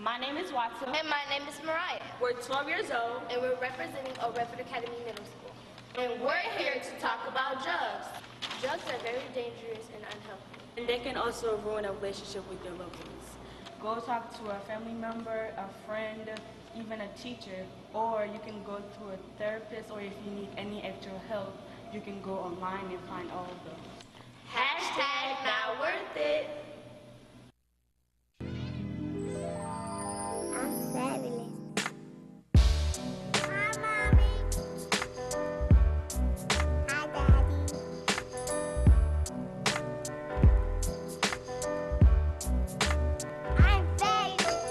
My name is Watson. And my name is Mariah. We're 12 years old. And we're representing Old Redford Academy Middle School. And we're here to talk about drugs. Drugs are very dangerous and unhealthy. And they can also ruin a relationship with your loved ones. Go talk to a family member, a friend, even a teacher, or you can go to a therapist, or if you need any extra help, you can go online and find all of them. Hashtag not worth it. I'm fabulous. Hi, Mommy. Hi, Daddy. I'm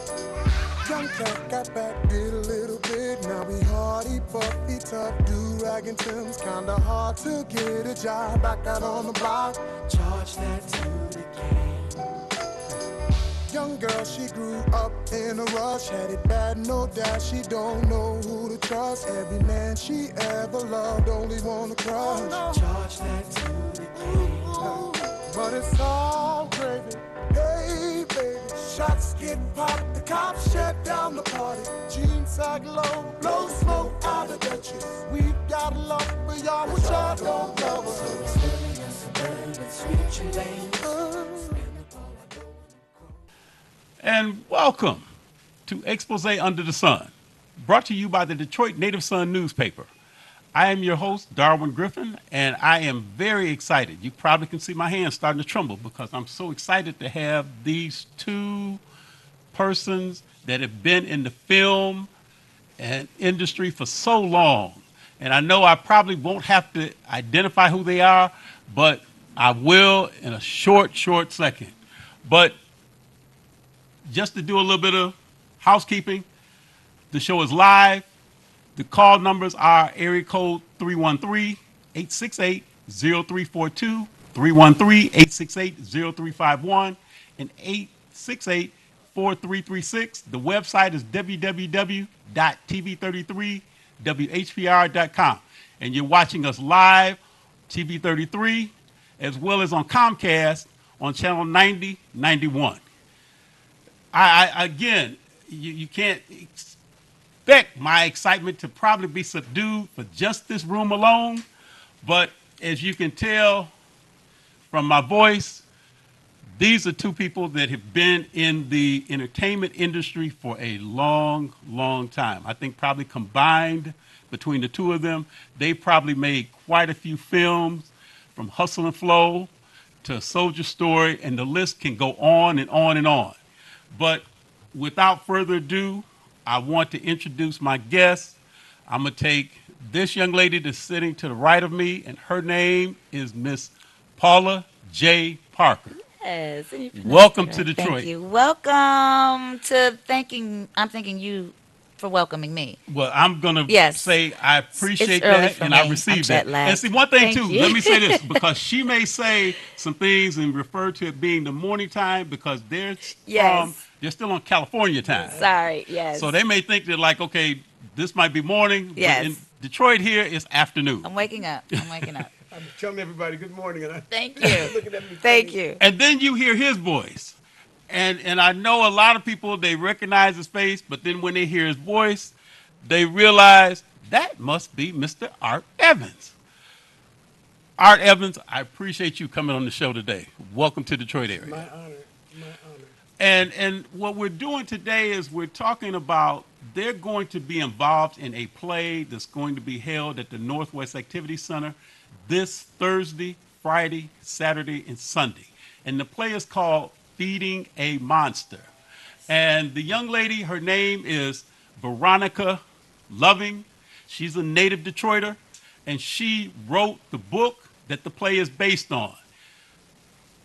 fabulous. Young cat got back, did a little bit. Now we hardy, puffy, tough, do-rag and Tim's. Kinda hard to get a job back out on the block. Charge that to the game. Young girl, she grew up in a rush. Had it bad, no doubt. She don't know who to trust. Every man she ever loved only wanna crush. Charge that to the game. But it's all gravy. Hey, baby. Shots get popped, the cops shut down the party. Jeans sag low, blow smoke out of the trees. We've got a love for y'all, which I don't love us. And welcome to Expose Under the Sun, brought to you by the Detroit Native Sun newspaper. I am your host, Darwin Griffin, and I am very excited. You probably can see my hands starting to tremble because I'm so excited to have these two persons that have been in the film and industry for so long. And I know I probably won't have to identify who they are, but I will in a short second. But just to do a little bit of housekeeping, the show is live. The call numbers are area code 313-868-0342, 313-868-0351, and 868-4336. The website is www.tv33whpr.com. And you're watching us live, TV33, as well as on Comcast on channel 9091. Again, you can't expect my excitement to probably be subdued for just this room alone, but as you can tell from my voice, these are two people that have been in the entertainment industry for a long time. I think probably combined between the two of them, they probably made quite a few films, from Hustle and Flow to Soldier Story, and the list can go on and on and on. But without further ado, I want to introduce my guest. I'm going to take this young lady that's sitting to the right of me, and her name is Miss Paula J. Parker. Yes. Welcome to Detroit. Thank you. Welcome to I'm thanking you for welcoming me. Well, I'm going to say I appreciate It's early that, for and me. I received that. I'm jet-lagged. And see, one thing, Thank too, you. let me say this, because she may say some things and refer to it being the morning time because they're still on California time. Sorry, yes. So they may think that, like, okay, this might be morning, Yes. but in Detroit here, it's afternoon. I'm waking up. I'm telling everybody good morning. And Thank you. looking at me Thank funny. you. And then you hear his voice. And I know a lot of people, they recognize his face, but then when they hear his voice, they realize that must be Mr. Art Evans. Art Evans, I appreciate you coming on the show today. Welcome to Detroit area. My honor. My honor. And what we're doing today is we're talking about they're going to be involved in a play that's going to be held at the Northwest Activity Center this Thursday, Friday, Saturday, and Sunday. And the play is called Feeding a Monster. And the young lady, her name is Veronica Loving. She's a native Detroiter, and she wrote the book that the play is based on.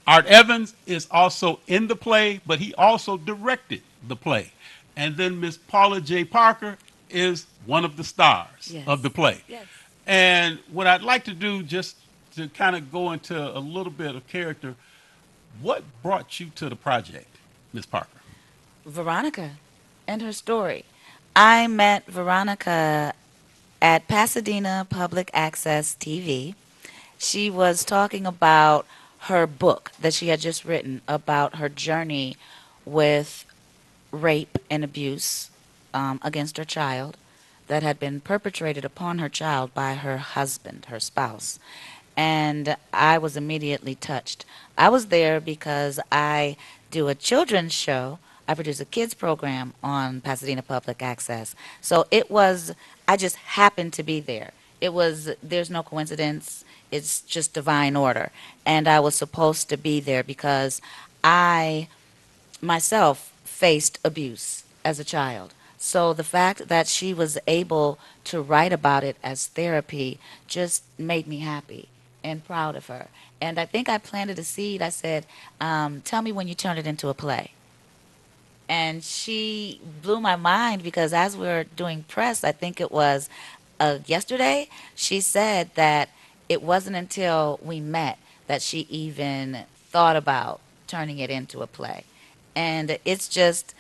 Art Evans is also in the play, but he also directed the play. And then Miss Paula J. Parker is one of the stars of the play. Yes. And what I'd like to do, just to kind of go into a little bit of character, what brought you to the project, Miss Parker? Veronica and her story. I met Veronica at Pasadena Public Access TV. She was talking about her book that she had just written about her journey with rape and abuse against her child that had been perpetrated upon her child by her husband, her spouse. And I was immediately touched. I was there because I do a children's show. I produce a kids program on Pasadena Public Access. So it was, I just happened to be there. It was, there's no coincidence. It's just divine order. And I was supposed to be there because I myself faced abuse as a child. So the fact that she was able to write about it as therapy just made me happy and proud of her. And I think I planted a seed. I said, tell me when you turn it into a play. And she blew my mind because as we were doing press, I think it was yesterday, she said that it wasn't until we met that she even thought about turning it into a play. And it's just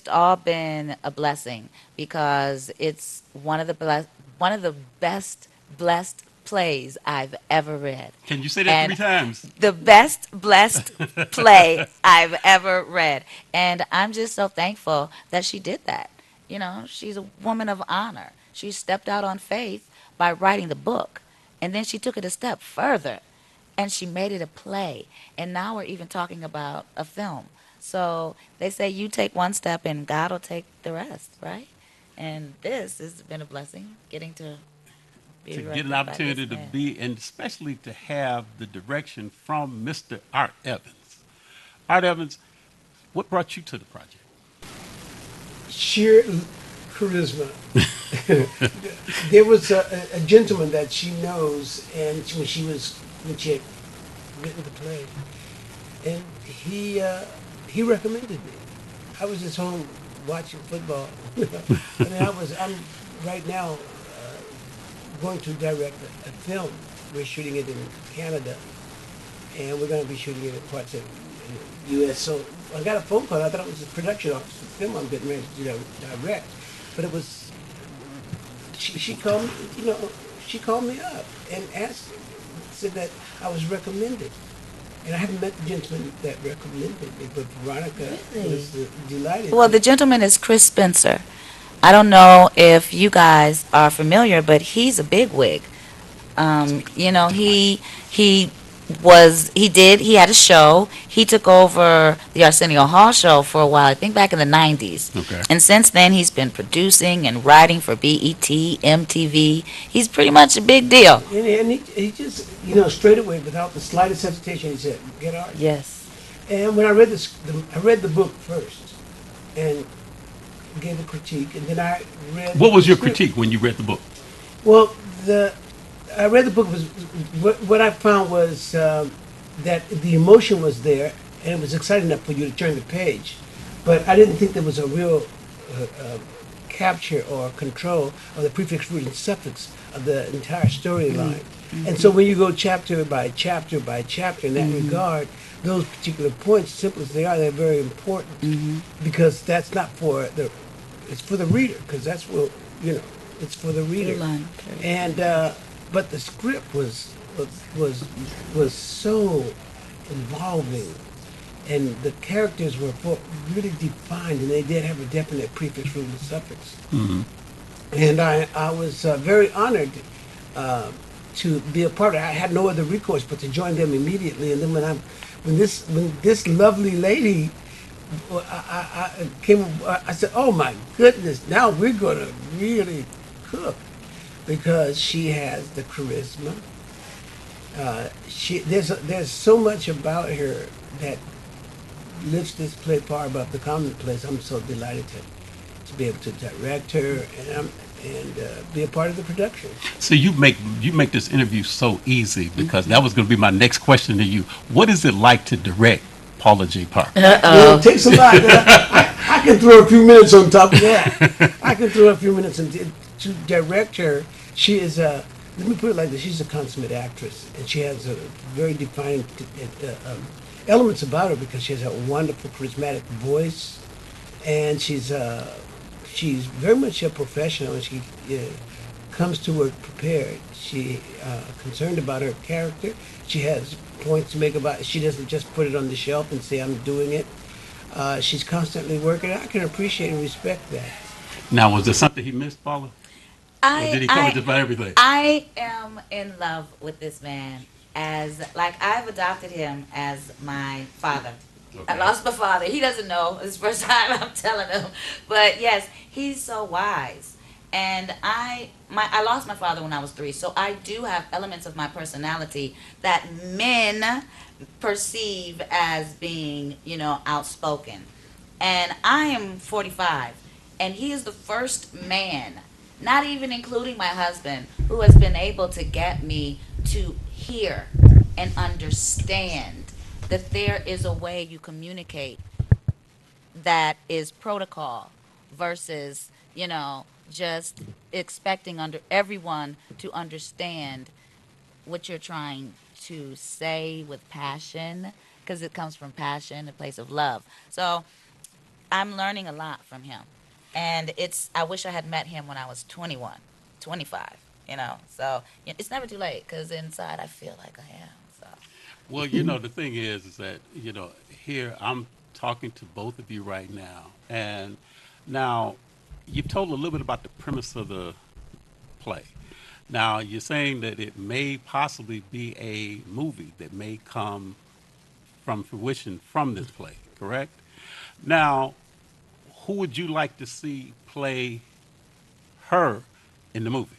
all been a blessing because it's one of the best blessed plays I've ever read. Can you say that And 3 times? the best blessed play I've ever read. And I'm just so thankful that she did that. You know, she's a woman of honor. She stepped out on faith by writing the book. And then she took it a step further and she made it a play. And now we're even talking about a film. So they say you take one step and God will take the rest, right? And this has been a blessing, getting to be To get directed an by opportunity this to man. be, and especially to have the direction from Mr. Art Evans. Art Evans, what brought you to the project? Sheer charisma. There was a gentleman that she knows, and when she had written the play, and he recommended me. I was just home watching football. I mean, I'm right now going to direct a film. We're shooting it in Canada, and we're going to be shooting it in parts of the U.S. So I got a phone call. I thought it was a production office of the film I'm getting ready to direct, but it was. She called me, she called me up and said that I was recommended. And I haven't met the gentleman that recommended me, but Veronica was delighted. Well, the gentleman is Chris Spencer. I don't know if you guys are familiar, but he's a bigwig. He had a show. He took over the Arsenio Hall show for a while, I think back in the 90s. Okay. And since then, he's been producing and writing for BET, MTV. He's pretty much a big deal. And he just, straight away, without the slightest hesitation, he said, "Get art." Yes. And when I read I read the book first, and gave a critique, and then I read. What was your the script. critique when you read the book? Well, I read the book. What I found was that the emotion was there, and it was exciting enough for you to turn the page, but I didn't think there was a real capture or control of the prefix, root, and suffix of the entire storyline. Mm-hmm. And so when you go chapter by chapter by chapter in that regard, those particular points, simple as they are, they're very important because that's not for it's for the reader, because that's what it's for the reader. Line, okay. And but the script was so involving, and the characters were really defined, and they did have a definite prefix, root, and suffix. Mm-hmm. And I was very honored to be a part of it. I had no other recourse but to join them immediately. And then when this lovely lady, I came, I said, "Oh my goodness! Now we're gonna really cook," because she has the charisma. There's so much about her that lifts this play far above the commonplace. I'm so delighted to be able to direct her and be a part of the production. So you make this interview so easy because that was going to be my next question to you. What is it like to direct Paula J. Parker? It takes a lot. I can throw a few minutes on top of that. I can throw a few minutes to direct her. She is let me put it like this: she's a consummate actress, and she has a very defined elements about her because she has a wonderful, charismatic voice, and she's very much a professional, and she comes to work prepared. She concerned about her character. She has points to make about it. She doesn't just put it on the shelf and say, "I'm doing it." She's constantly working. I can appreciate and respect that. Now, was there something he missed, Paula? Or did he cover just about everything? I am in love with this man as like I've adopted him as my father. I Okay. lost my father. He doesn't know. It's the first time I'm telling him. But yes, he's so wise. And I lost my father when I was 3. So I do have elements of my personality that men perceive as being, outspoken. And I am 45, and he is the first man, not even including my husband, who has been able to get me to hear and understand that there is a way you communicate that is protocol versus, just expecting under everyone to understand what you're trying to say with passion, because it comes from passion, a place of love. So I'm learning a lot from him. And I wish I had met him when I was 21, 25, So it's never too late because inside I feel like I am. So Well, the thing is that, here I'm talking to both of you right now. And now you've told a little bit about the premise of the play. Now, you're saying that it may possibly be a movie that may come from fruition from this play, correct? Now, who would you like to see play her in the movie?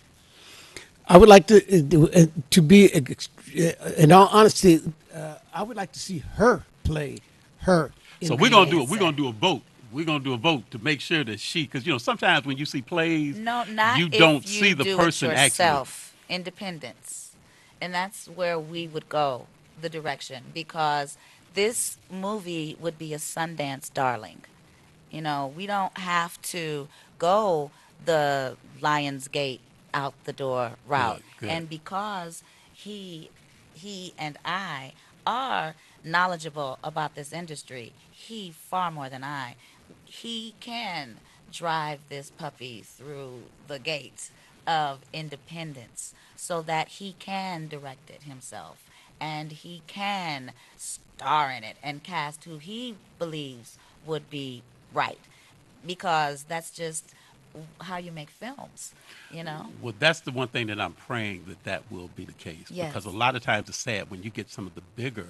I would like to be, in all honesty, I would like to see her play her. So we're gonna do it. We're gonna do a vote. We're gonna do a vote to make sure that because sometimes when you see plays, no, not you if don't you see the do person it actually. yourself. Independence, and that's where we would go, the direction, because this movie would be a Sundance darling. We don't have to go the Lionsgate out the door route. Good. And because he and I are knowledgeable about this industry, he far more than I, he can drive this puppy through the gates of independence so that he can direct it himself and he can star in it and cast who he believes would be right, because that's just how you make films. Well, that's the one thing that I'm praying that will be the case. Yes. Because a lot of times it's sad when you get some of the bigger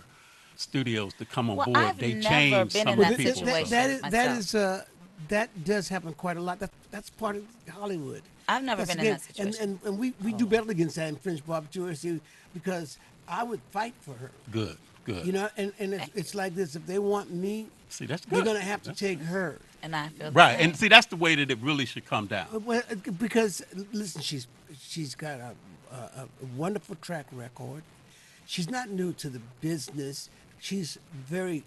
studios to come on Well, board, I've they never change been some in of that the people. situation. That does happen quite a lot. That's part of Hollywood. I've never That's been in that situation. And we do battle against that in French Barber because I would fight for her. Good. And it's like this. If they want me, See, that's good. they're going to have to take her. And I feel the Right, same. and see, that's the way that it really should come down. Well, because listen, she's got a wonderful track record. She's not new to the business. She's been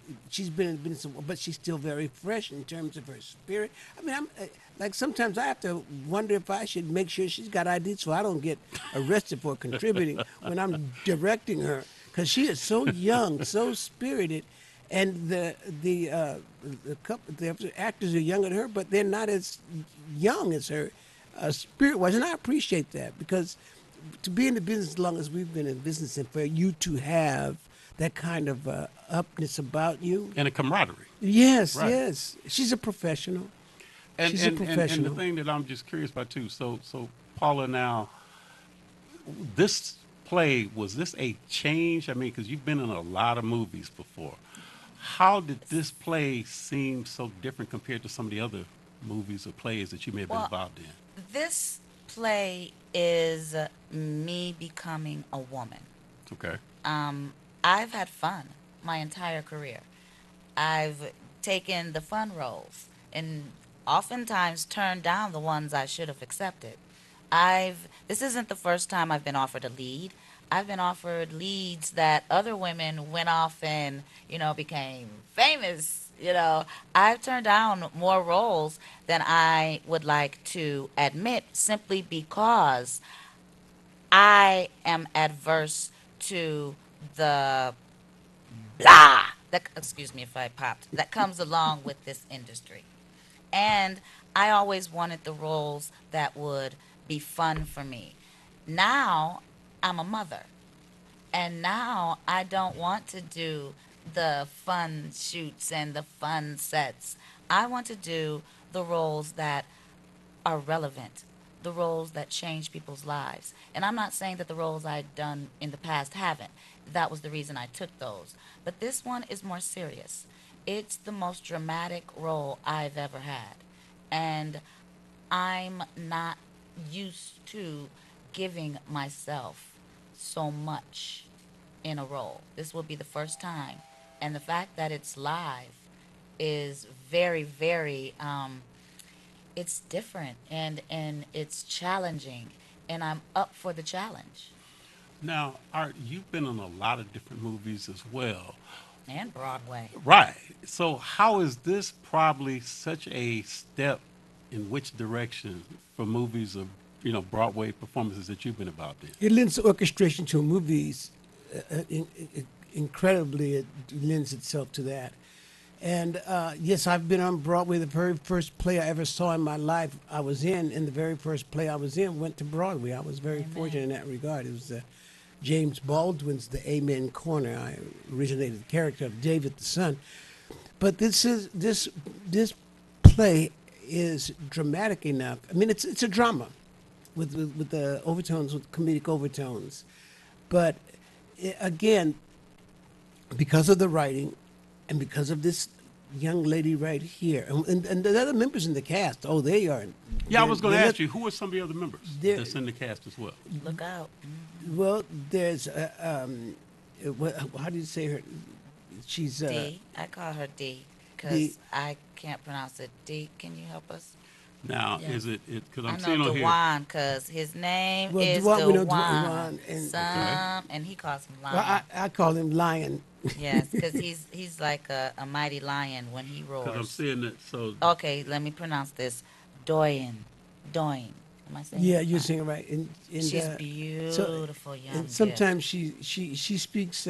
in business, but she's still very fresh in terms of her spirit. I mean, I'm like sometimes I have to wonder if I should make sure she's got ID so I don't get arrested for contributing when I'm directing her, because she is so young, so spirited. And the actors are younger than her, but they're not as young as her spirit was. And I appreciate that, because to be in the business as long as we've been in business, and for you to have that kind of upness about you. And a camaraderie. Yes, Right. yes. She's a professional. She's a And professional. the thing that I'm just curious about too, so Paula, now, this play, was this a change? I mean, because you've been in a lot of movies before. How did this play seem so different compared to some of the other movies or plays that you may have been Well, involved in? This play is me becoming a woman. Okay. I've had fun my entire career. I've taken the fun roles and oftentimes turned down the ones I should have accepted. This isn't the first time I've been offered a lead. I've been offered leads that other women went off and, became famous. I've turned down more roles than I would like to admit, simply because I am adverse to the blah, excuse me if I popped, that comes along with this industry. And I always wanted the roles that would be fun for me. Now I'm a mother. And now I don't want to do the fun shoots and the fun sets. I want to do the roles that are relevant, the roles that change people's lives. And I'm not saying that the roles I'd done in the past haven't. That was the reason I took those. But this one is more serious. It's the most dramatic role I've ever had. And I'm not used to giving myself so much in a role. This will be the first time. And the fact that it's live is very, very, it's different and it's challenging. And I'm up for the challenge. Now, Art, you've been in a lot of different movies as well. And Broadway. Right. So how is this probably such a step in which direction for movies of, Broadway performances that you've been about then? It lends orchestration to movies. Incredibly, it lends itself to that. And yes, I've been on Broadway. The very first play I ever saw in my life, I was in, and the very first play I was in went to Broadway. I was very fortunate in that regard. It was James Baldwin's The Amen Corner. I originated the character of David the Son. But this play is dramatic enough. I mean, it's a drama with the overtones, with comedic overtones. But again, because of the writing and because of this young lady right here, and the other members in the cast, they are. Yeah, I was going to they're ask you, who are some of the other members They're- that's in the cast as well? Look out. Well, there's how do you say her? She's D. I call her D D. because I can't pronounce it. D, can you help us? Now, Yeah. is it, because I I'm seeing know on here. Dewan because his name Well, is Dewan, we know Dewan. Dewan, and- And he calls him well, Lion. I call him Lion. Yes, because he's like a mighty lion when he Because I'm roars. seeing that, so Okay, let me pronounce this. Doyen. Doyen. Am I saying Yeah, it you're right? saying it right. And, She's so- beautiful, young. and sometimes she speaks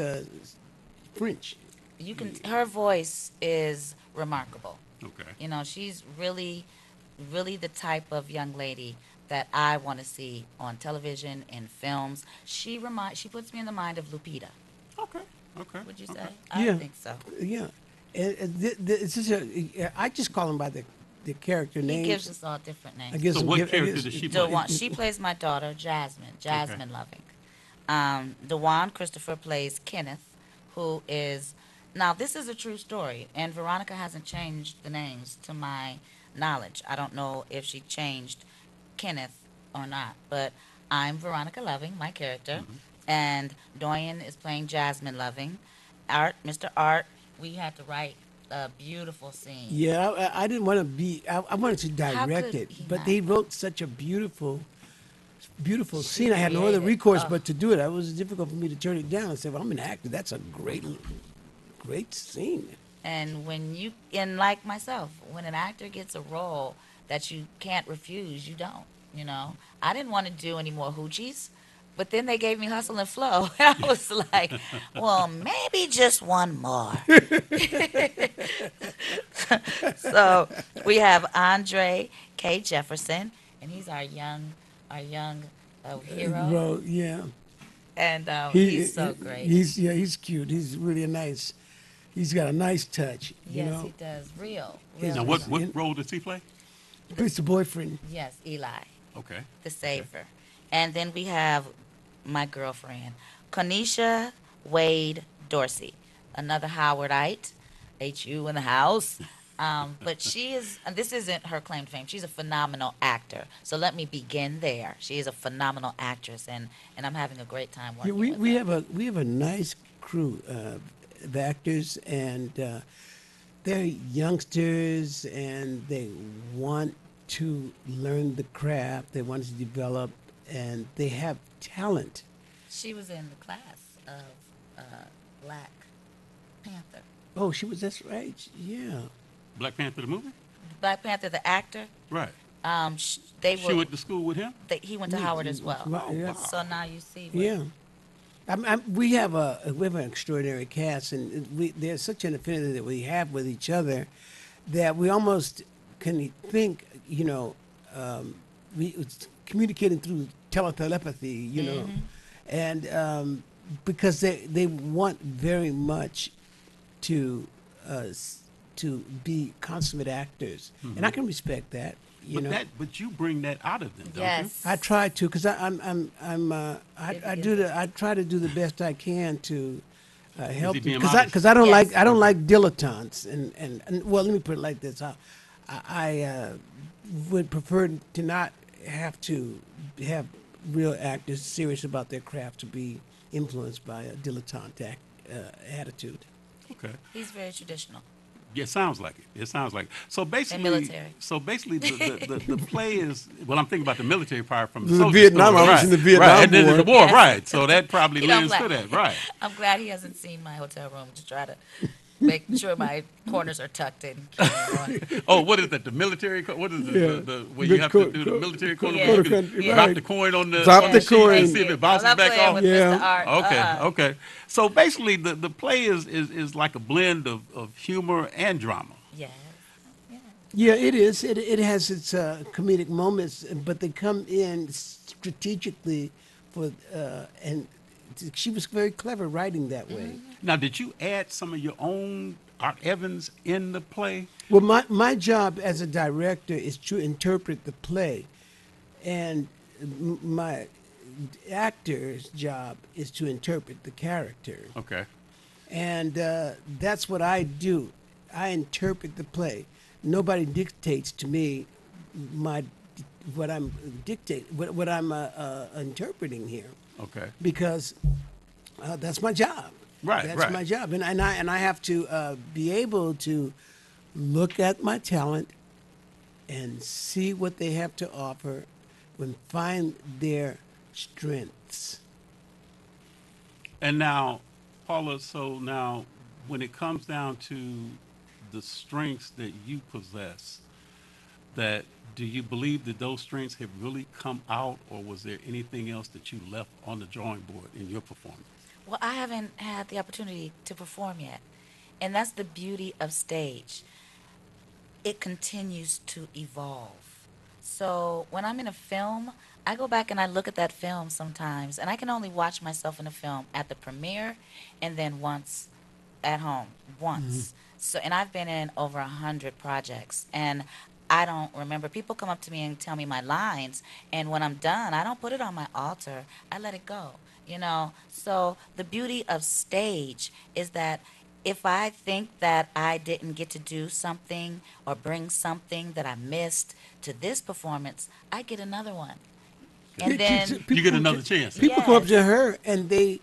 French. you can. Her voice is remarkable. okay. You know, she's really, really the type of young lady that I want to see on television and films. She puts me in the mind of Lupita. Okay. Okay. Would you okay. say? I Yeah. think so. Yeah, and it's just I just call him by the character He names. gives us all different I names. guess So some what give- I character guess- does she play? Dewan, she plays my daughter, Jasmine Loving. Dewan Christopher plays Kenneth, who is, now this is a true story, and Veronica hasn't changed the names to my knowledge. I don't know if she changed Kenneth or not, but I'm Veronica Loving, my character, and Doyen is playing Jasmine Loving. Mr. Art, we had to write a beautiful scene. Yeah, I didn't want to be. I wanted to direct could it, he but not? they wrote such a beautiful scene. I had no other created- recourse oh. but to do it. It was difficult for me to turn it down. I said, "Well, I'm an actor. That's a great scene." And and like myself, when an actor gets a role that you can't refuse, you don't, I didn't want to do any more hoochies, but then they gave me Hustle and Flow. I was like, well, maybe just one more. So we have Andre K. Jefferson, and he's our young hero, Well, yeah, and he's so great. He's cute. He's really nice. He's got a nice touch. Yes, he does. Real. His- Now, real. what in- role does he play? He's the boyfriend. Yes, Eli. Okay. The saver. And then we have my girlfriend, Konisha Wade Dorsey, another Howardite, HU in the house. But she is, and this isn't her claim to fame, she's a phenomenal actor. So let me begin there. She is a phenomenal actress, and I'm having a great time Yeah, working with we her. have a nice crew of actors, and they're youngsters, and they want to learn the craft. They want to develop, and they have talent. She was in the class of Black Panther. Oh, that's right. Yeah. Black Panther the movie? Black Panther, the actor, Right. they She were, went to school with him? he went to Howard as well. Right, yeah. So now you see. what- Yeah. We have an extraordinary cast, and there's such an affinity that we have with each other that we almost can think, it's communicating through telepathy, and because they want very much to to be consummate actors, and I can respect that. You know, But you bring that out of them, don't Yes. I try to, because I try to do the best I can to help he being because modest? I don't Yes. I don't like dilettantes and well, let me put it like this. I would prefer to not have to have real actors serious about their craft to be influenced by a dilettante attitude. you? Okay. He's very traditional. Yeah, it sounds like it. It sounds like it. So basically, military. the play is, well, I'm thinking about the military part from the The soldier Vietnam, story, I was right, in the Vietnam right, and then War. the war, Yes. right. So that probably You know, lends to I'm that, glad- right. I'm glad he hasn't seen my hotel room to try to make sure my corners are tucked in. Oh, what is that? The military? What is it? Yeah. The where The you have co- to do the co- military corner? Yeah. where you can Country, drop right. the coin on the Drop on the sheet and coin. see if it I'm bounces not back playing off. with Yeah. Mr. Art. Okay, okay. So basically, the play is like a blend of humor and drama. Yes. Yeah, it is. It has its comedic moments, but they come in strategically for and she was very clever writing that way. Now, did you add some of your own Art Evans in the play? Well, my job as a director is to interpret the play, and my actor's job is to interpret the character. Okay. And that's what I do. I interpret the play. Nobody dictates to me what I'm interpreting here, Okay. because that's my job. Right, That's right. my job, and I have to be able to look at my talent and see what they have to offer and find their strengths. And now, Paula, so now when it comes down to the strengths that you possess, that do you believe that those strengths have really come out, or was there anything else that you left on the drawing board in your performance? Well, I haven't had the opportunity to perform yet. And that's the beauty of stage. It continues to evolve. So when I'm in a film, I go back and I look at that film sometimes, and I can only watch myself in a film at the premiere and then once at home, once. So, and I've been in over 100 projects, and I don't remember. People come up to me and tell me my lines, and when I'm done, I don't put it on my altar. I let it go, you know. So the beauty of stage is that if I think that I didn't get to do something or bring something that I missed to this performance, I get another one. And then You get another chance. People come up Yes. to her and they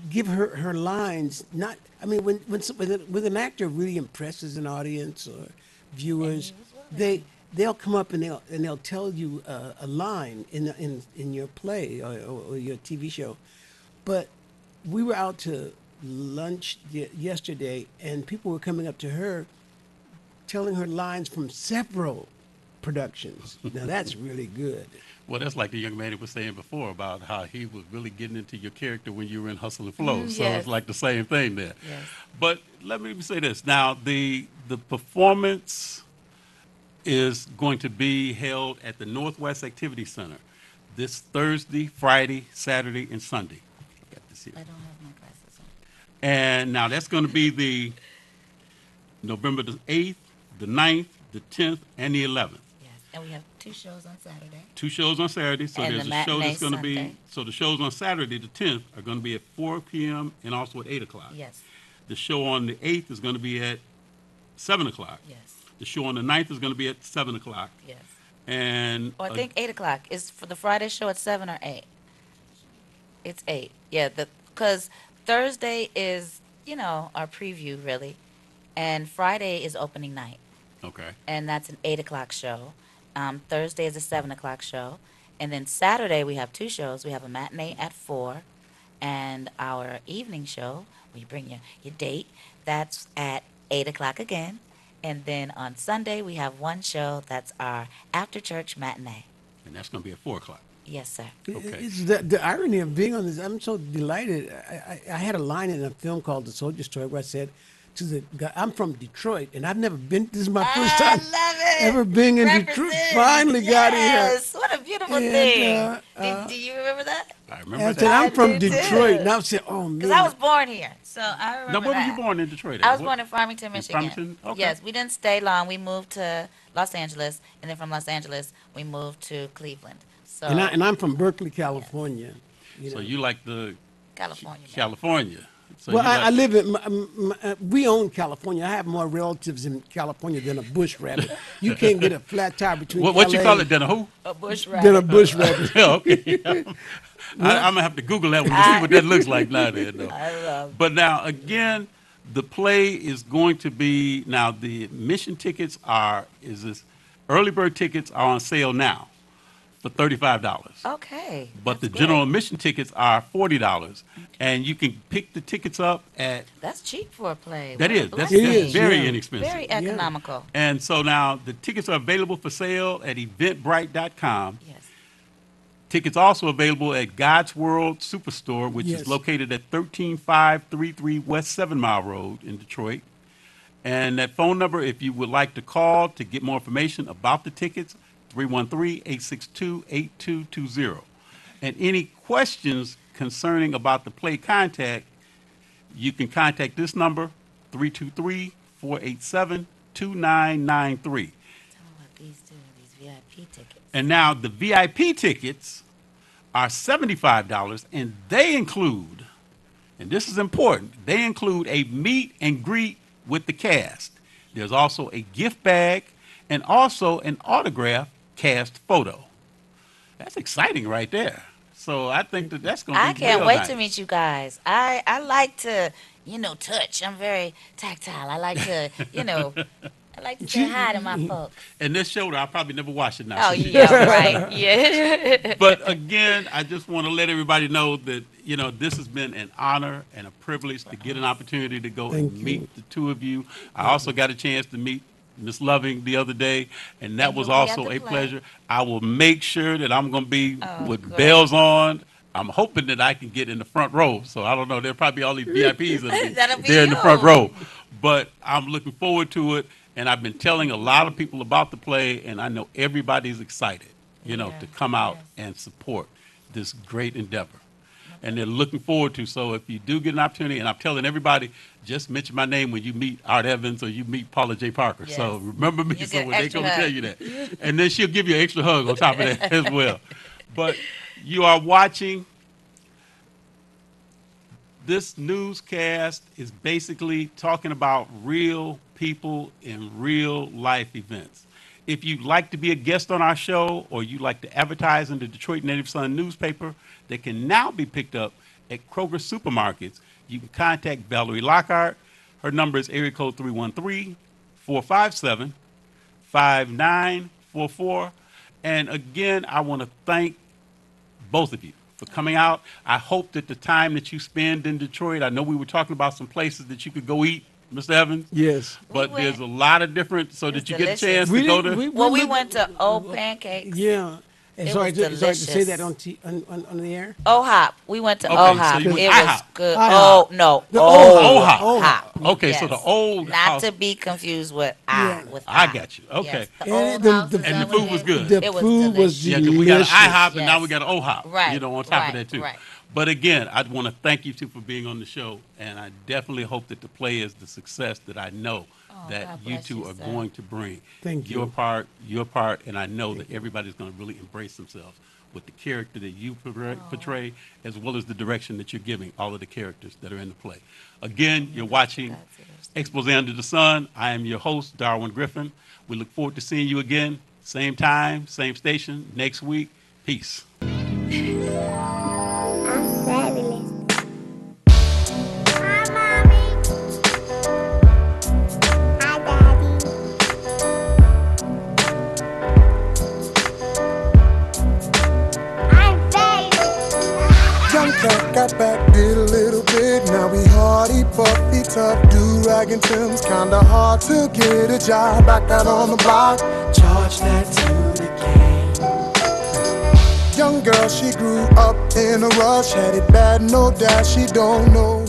give her lines. Not, I mean, when an actor really impresses an audience or viewers, they'll come up and they'll tell you a line in your play or your TV show. But we were out to lunch yesterday, and people were coming up to her, telling her lines from several productions. Now that's really good. Well, that's like the young man that was saying before about how he was really getting into your character when you were in Hustle and Flow. So yes. it's like the same thing there. Yes. But let me say this. Now, the performance is going to be held at the Northwest Activity Center this Thursday, Friday, Saturday, and Sunday. Got this here. I don't have my glasses on. And now that's going to be the November the 8th, the 9th, the 10th, and the 11th. Yes, and we have 2 shows on Saturday. 2 shows on Saturday, so And there's the a show matinee that's going to be. Sunday. So the shows on Saturday, the 10th, are going to be at 4 p.m. and also at 8 o'clock. Yes, The show on the 8th is going to be at 7 o'clock. yes, The show on the 9th is going to be at 7 o'clock. yes. And Or I think 8 o'clock. Is for the Friday show at 7 or 8? It's 8. Yeah, because Thursday is, our preview, really. And Friday is opening night. okay, And that's an 8 o'clock show. Thursday is a 7 o'clock show. And then Saturday we have 2 shows. We have a matinee at 4. And our evening show, where you bring your date, that's at 8 o'clock again. And then on Sunday we have 1 show. That's our after church matinee. and that's going to be at 4 o'clock. Yes, sir. Okay. It's the irony of being on this. I'm so delighted. I had a line in a film called The Soldier Story where I said to the guy, I'm from Detroit, and I've never been. This is my first time love it. ever being in Detroit. Represent. Finally got here. Yes, what a beautiful And, thing. uh, Do you remember that? I remember I that? said, I'm from I do Detroit. too. And I said, oh, man. Because I was born here, so I remember Now, where were that. you born in Detroit? I was What- born in Farmington, Michigan. Farmington? Okay. Yes, we didn't stay long. We moved to Los Angeles, and then from Los Angeles, we moved to Cleveland. So, And I'm from Berkeley, California. So you like the California. man. California. So Well, you I like- live in, we own California. I have more relatives in California than a bush rabbit. You can't get a flat tire between what you LA call it, then a who? A bush than a rabbit. bush rabbit. Yeah, okay. I'm gonna have to Google that one to see what that looks like now. Then, though. I love. But now again, the play is going to be now. The admission tickets early bird tickets are on sale now for $35. Okay. But the that's general great. admission tickets are $40, and you can pick the tickets up at. That's cheap for a play. That What a is that's, blessing. It that's is, very yeah. inexpensive. Very economical. And so now the tickets are available for sale at Eventbrite.com. Yes. Tickets also available at God's World Superstore, which Yes. is located at 13533 West 7 Mile Road in Detroit. And that phone number, if you would like to call to get more information about the tickets, 313-862-8220. And any questions concerning about the play contact, you can contact this number, 323-487-2993. Tell me what these do, these VIP tickets. And now the VIP tickets are $75, and they include, and this is important, they include a meet and greet with the cast. There's also a gift bag and also an autographed cast photo. That's exciting right there. So I think that's going to be I can't real wait nice. to meet you guys. I like to, touch. I'm very tactile. I like to, I like to say hi to my folks. And this shoulder, I'll probably never wash it now. Oh, yeah, right. Yeah. But again, I just want to let everybody know that, this has been an honor and a privilege to get an opportunity to go Thank and you. meet the two of you. I also got a chance to meet Miss Loving the other day, and that And was you'll be at also the a play. pleasure. I will make sure that I'm going to be Oh, with good. bells on. I'm hoping that I can get in the front row. So I don't know. There'll probably be all these VIPs That'll be there in the front you. row. But I'm looking forward to it. And I've been telling a lot of people about the play, and I know everybody's excited, Yeah, to come out yes. and support this great endeavor. And they're looking forward to. So if you do get an opportunity, and I'm telling everybody, just mention my name when you meet Art Evans or you meet Paula J. Parker. So Yes. remember me You so get when they extra come to tell hug. you that. And then she'll give you an extra hug on top of that as well. But you are watching. This newscast is basically talking about real people in real life events. If you'd like to be a guest on our show or you'd like to advertise in the Detroit Native Sun newspaper that can now be picked up at Kroger supermarkets, you can contact Valerie Lockhart. Her number is area code 313-457-5944. And again, I want to thank both of you for coming out. I hope that the time that you spend in Detroit, I know we were talking about some places that you could go eat, Mr. Evans, Yes. but went. there's a lot of different, so It's that you get a delicious. chance to go to. Well, we looked- went to Old Pancakes. Yeah. And It sorry, was sorry to say delicious. that on the air. OHOP. We went to Okay, OHOP. so you went It to was IHOP. good. IHOP. Oh, no. The OHOP. OHOP. Okay, so the old Not house. to be confused with Yeah. with I got you. Okay. Yes, the And old the- house the- is And the over food was there. good. The It was food was delicious. Yeah, because we got an delicious. IHOP and now Yes. we got an OHOP, Right, on top right, of that too. right. But again, I want to thank you two for being on the show, and I definitely hope that the play is the success that I know Oh, that God you bless two you, are sir. going to bring. Thank your you. part, and I know that everybody's going to really embrace themselves with the character that you portray, as well as the direction that you're giving all of the characters that are in the play. Again, you're watching Expose Under the Sun. I am your host, Darwin Griffin. We look forward to seeing you again, same time, same station, next week. Peace. I'm fabulous. Hi, Mommy. Hi, Daddy. I'm fabulous. Young cat got back, did a little bit. Now we hardy, puffy, tough, do-rag and Tim's. Kinda hard to get a job back out on the block. Charge that to the game. Young girl, she grew up in a rush. Had it bad, no doubt, she don't know